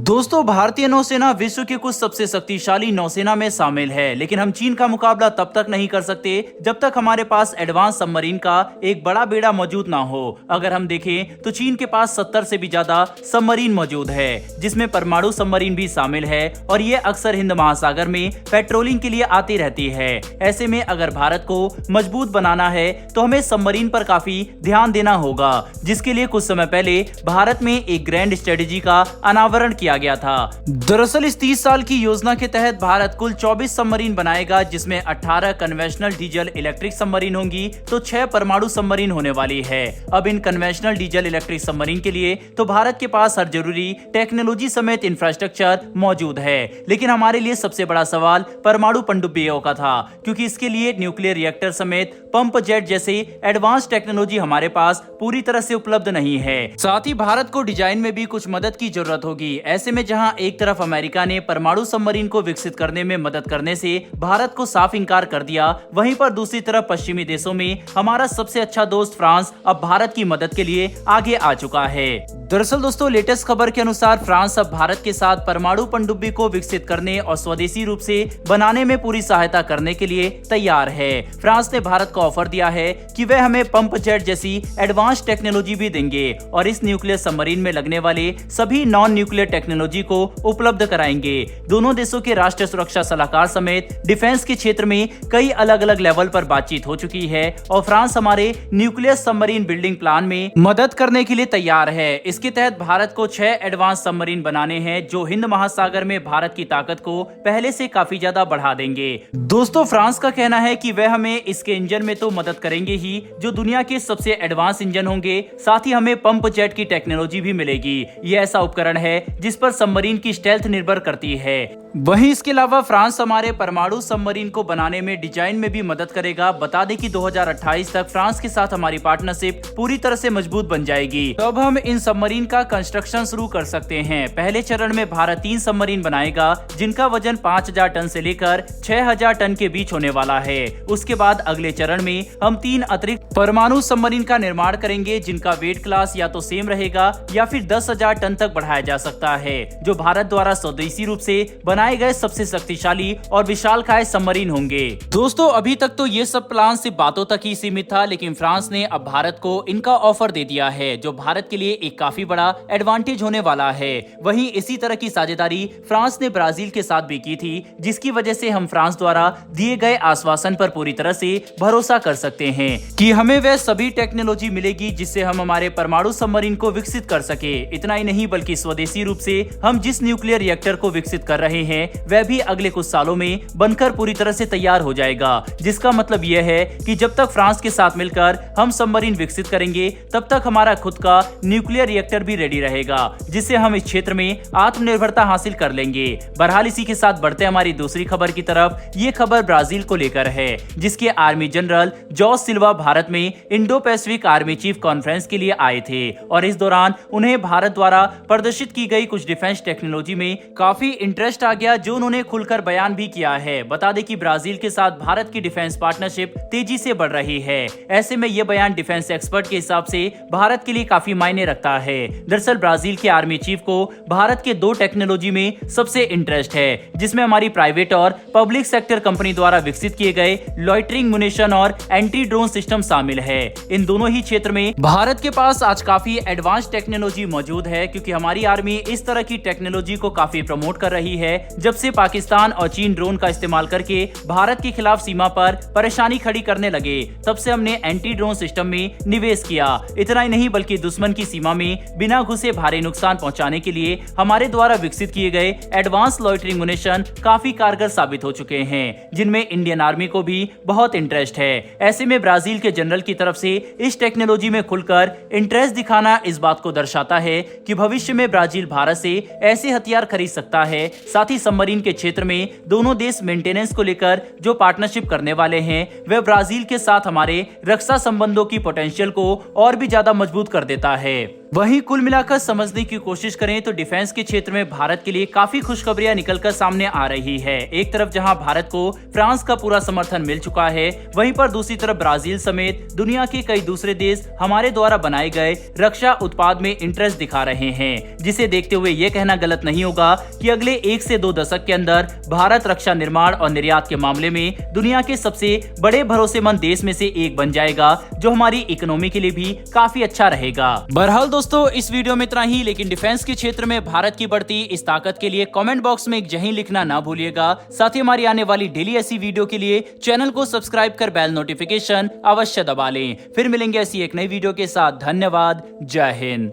दोस्तों, भारतीय नौसेना विश्व की कुछ सबसे शक्तिशाली नौसेना में शामिल है, लेकिन हम चीन का मुकाबला तब तक नहीं कर सकते जब तक हमारे पास एडवांस सबमरीन का एक बड़ा बेड़ा मौजूद ना हो। अगर हम देखें तो चीन के पास 70 से भी ज्यादा सबमरीन मौजूद है, जिसमें परमाणु सबमरीन भी शामिल है और ये अक्सर हिंद महासागर में पेट्रोलिंग के लिए आती रहती है। ऐसे में अगर भारत को मजबूत बनाना है तो हमें सबमरीन पर काफी ध्यान देना होगा, जिसके लिए कुछ समय पहले भारत में एक ग्रैंड स्ट्रेटेजी का अनावरण किया गया था। दरअसल इस 30 साल की योजना के तहत भारत कुल 24 सबमरीन बनाएगा, जिसमें 18 कन्वेंशनल डीजल इलेक्ट्रिक सबमरीन होंगी तो 6 परमाणु सबमरीन होने वाली है। अब इन कन्वेंशनल डीजल इलेक्ट्रिक सबमरीन के लिए तो भारत के पास हर जरूरी टेक्नोलॉजी समेत इंफ्रास्ट्रक्चर मौजूद है, लेकिन हमारे लिए सबसे बड़ा सवाल परमाणु पनडुब्बियों का था, क्योंकि इसके लिए न्यूक्लियर रिएक्टर समेत पंप जेट जैसी एडवांस टेक्नोलॉजी हमारे पास पूरी तरह से उपलब्ध नहीं है। साथ ही भारत को डिजाइन में भी कुछ मदद की जरूरत होगी। ऐसे में जहां एक तरफ अमेरिका ने परमाणु सबमरीन को विकसित करने में मदद करने से भारत को साफ इंकार कर दिया, वहीं पर दूसरी तरफ पश्चिमी देशों में हमारा सबसे अच्छा दोस्त फ्रांस अब भारत की मदद के लिए आगे आ चुका है। दरअसल दोस्तों, लेटेस्ट खबर के अनुसार फ्रांस अब भारत के साथ परमाणु पनडुब्बी को विकसित करने और स्वदेशी रूप से बनाने में पूरी सहायता करने के लिए तैयार है। फ्रांस ने भारत को ऑफर दिया है कि वे हमें पंप जेट जैसी एडवांस टेक्नोलॉजी भी देंगे और इस न्यूक्लियर सबमरीन में लगने वाले सभी नॉन न्यूक्लियर टेक्नोलॉजी को उपलब्ध कराएंगे। दोनों देशों के राष्ट्रीय सुरक्षा सलाहकार समेत डिफेंस के क्षेत्र में कई अलग अलग लेवल पर बातचीत हो चुकी है और फ्रांस हमारे न्यूक्लियर सबमरीन बिल्डिंग प्लान में मदद करने के लिए तैयार है। इसके तहत भारत को 6 एडवांस सबमरीन बनाने हैं, जो हिंद महासागर में भारत की ताकत को पहले से काफी ज्यादा बढ़ा देंगे। दोस्तों, फ्रांस का कहना है कि वह हमें इसके इंजन में तो मदद करेंगे ही, जो दुनिया के सबसे एडवांस इंजन होंगे, साथ ही हमें पंप जेट की टेक्नोलॉजी भी मिलेगी। यह ऐसा उपकरण है जिस पर सबमरीन की स्टेल्थ निर्भर करती है। वहीं इसके अलावा फ्रांस हमारे परमाणु सबमरीन को बनाने में डिजाइन में भी मदद करेगा। बता दें कि 2028 तक फ्रांस के साथ हमारी पार्टनरशिप पूरी तरह से मजबूत बन जाएगी। तो अब हम इन सबमरीन का कंस्ट्रक्शन शुरू कर सकते हैं। पहले चरण में भारत 3 सबमरीन बनाएगा, जिनका वजन 5000 टन से लेकर 6000 टन के बीच होने वाला है। उसके बाद अगले चरण में हम 3 अतिरिक्त परमाणु सबमरीन का निर्माण करेंगे, जिनका वेट क्लास या तो सेम रहेगा या फिर 10,000 टन तक बढ़ाया जा सकता है, जो भारत द्वारा स्वदेशी रूप से बनाए गए सबसे शक्तिशाली और विशालकाय सबमरीन होंगे। दोस्तों, अभी तक तो ये सब प्लान सिर्फ बातों तक ही सीमित था, लेकिन फ्रांस ने अब भारत को इनका ऑफर दे दिया है, जो भारत के लिए एक काफी बड़ा एडवांटेज होने वाला है। वहीं इसी तरह की साझेदारी फ्रांस ने ब्राजील के साथ भी की थी, जिसकी वजह से हम फ्रांस द्वारा दिए गए आश्वासन पर पूरी तरह से भरोसा कर सकते हैं कि हमें वह सभी टेक्नोलॉजी मिलेगी जिससे हम हमारे परमाणु सबमरीन को विकसित कर सके। इतना ही नहीं, बल्कि स्वदेशी रूप से हम जिस न्यूक्लियर रिएक्टर को विकसित कर रहे हैं वह भी अगले कुछ सालों में बनकर पूरी तरह से तैयार हो जाएगा। जिसका मतलब यह है कि जब तक फ्रांस के साथ मिलकर हम सबमरीन विकसित करेंगे, तब तक हमारा खुद का न्यूक्लियर रिएक्टर भी रेडी रहेगा, जिससे हम इस क्षेत्र में आत्मनिर्भरता हासिल कर लेंगे। बहरहाल इसी के साथ बढ़ते हमारी दूसरी खबर की तरफ। ये खबर ब्राजील को लेकर है, जिसके आर्मी जनरल जॉस सिल्वा भारत में Indo Pacific army chief conference के लिए आए थे और इस दौरान उन्हें भारत द्वारा प्रदर्शित की गई कुछ डिफेंस टेक्नोलॉजी में काफी इंटरेस्ट आ गया, जो उन्होंने खुलकर बयान भी किया है। बता दें कि ब्राजील के साथ भारत की डिफेंस पार्टनरशिप तेजी से बढ़ रही है। ऐसे में यह बयान डिफेंस एक्सपर्ट के हिसाब से भारत के लिए काफी मायने रखता है। दरअसल ब्राजील के आर्मी चीफ को भारत के 2 टेक्नोलॉजी में सबसे इंटरेस्ट है, जिसमें हमारी प्राइवेट और पब्लिक सेक्टर कंपनी द्वारा विकसित किए गए लॉइटरिंग मुनिशन और एंटी ड्रोन सिस्टम शामिल है। इन दोनों ही क्षेत्र में भारत के पास आज काफी एडवांस टेक्नोलॉजी मौजूद है, क्योंकि हमारी आर्मी इस तरह की टेक्नोलॉजी को काफी प्रमोट कर रही है। जब से पाकिस्तान और चीन ड्रोन का इस्तेमाल करके भारत के खिलाफ सीमा पर परेशानी खड़ी करने लगे, तब से हमने एंटी ड्रोन सिस्टम में निवेश किया। इतना ही नहीं, बल्कि दुश्मन की सीमा में बिना घुसे भारी नुकसान पहुंचाने के लिए हमारे द्वारा विकसित किए गए एडवांस लॉइटरिंग मुनिशन काफी कारगर साबित हो चुके हैं, जिनमें इंडियन आर्मी को भी बहुत इंटरेस्ट है। ऐसे में ब्राजील के जनरल की तरफ से इस टेक्नोलॉजी में खुलकर इंटरेस्ट दिखाना इस बात को दर्शाता है कि भविष्य में ब्राजील भारत से ऐसे हथियार खरीद सकता है। साथ ही सबमरीन के क्षेत्र में दोनों देश मेंटेनेंस को लेकर जो पार्टनरशिप करने वाले हैं, वह ब्राजील के साथ हमारे रक्षा संबंधों की पोटेंशियल को और भी ज्यादा मजबूत कर देता है। वहीं कुल मिलाकर समझने की कोशिश करें तो डिफेंस के क्षेत्र में भारत के लिए काफी खुशखबरियां निकलकर सामने आ रही है। एक तरफ जहां भारत को फ्रांस का पूरा समर्थन मिल चुका है, वहीं पर दूसरी तरफ ब्राजील समेत दुनिया के कई दूसरे देश हमारे द्वारा बनाए गए रक्षा उत्पाद में इंटरेस्ट दिखा रहे हैं, जिसे देखते हुए यह कहना गलत नहीं होगा कि अगले 1 से 2 दशक के अंदर भारत रक्षा निर्माण और निर्यात के मामले में दुनिया के सबसे बड़े भरोसेमंद देश में से एक बन जाएगा, जो हमारी इकोनॉमी के लिए भी काफी अच्छा रहेगा। बहरहाल दोस्तों, इस वीडियो में इतना ही, लेकिन डिफेंस के क्षेत्र में भारत की बढ़ती इस ताकत के लिए कमेंट बॉक्स में एक जय हिंद लिखना ना भूलिएगा। साथ ही हमारी आने वाली डेली ऐसी वीडियो के लिए चैनल को सब्सक्राइब कर बेल नोटिफिकेशन अवश्य दबा लें। फिर मिलेंगे ऐसी एक नई वीडियो के साथ। धन्यवाद। जय हिंद।